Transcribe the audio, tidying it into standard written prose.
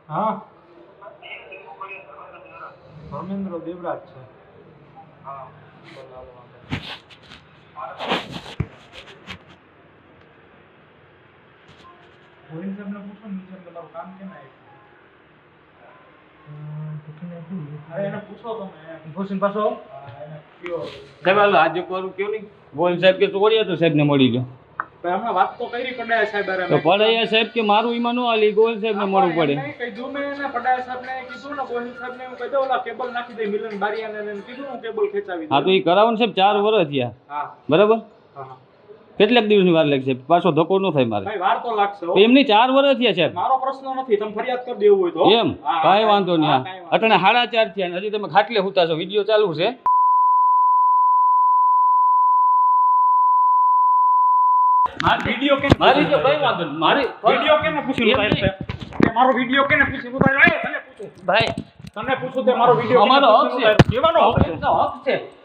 હા ધર્મેન્દ્ર દેવરાજ છે. હા ગોવિંદ સાહેબને પૂછો ને તમારું કામ કેમ આવ્યું? અરે એને પૂછો તમે પૂછીને પાછો એને કયો સાહેબ હાલો આજે કરું કયો નહીં ગોવિંદ સાહેબ કે ચોરીયા તો સાહેબને મળી ગયો. હમણાં વાત તો કરી પડાયા સાહેબ અરે તો પડાયા સાહેબ કે મારું ઈમાં ન આલી ગોવિંદ સાહેબને મળવું પડે. કીધું મેં એને પડાયા સાહેબને કીધું ને ગોવિંદ સાહેબને હું કહી દઉં ઓલા કેબલ નાખી દે મિલન બારિયાને એને કીધું હું કેબલ ખેંચાવી હા તો એ કરાવો ને સાહેબ 4 વર્ષ થયા. હા બરાબર હા કેટલાક દિવસની વાર લાગશે પાછો ધક્કો ન થાય મારે ભાઈ વાર તો લાગશે હો. એમની 4 વર્ષ થયા સાહેબ. મારો પ્રશ્ન નથી તમે ફરિયાદ કરી દેવું હોય તો એમ કાંઈ વાંધો નહીં. હા અટાણે 4:30 થયા ને હજી તમે ખાટલે હુતા છો વિડીયો ચાલુ છે. વિડિયો કે મારી જો કઈ વાંધો નહીં મારી વિડિયો કેને પૂછી ઉતારે છે કે મારો વિડિયો કેને પૂછી ઉતારે એ તને પૂછું ભાઈ તને પૂછું તે મારો વિડિયો અમારો હક છે કેવાનો હક છે? હક છે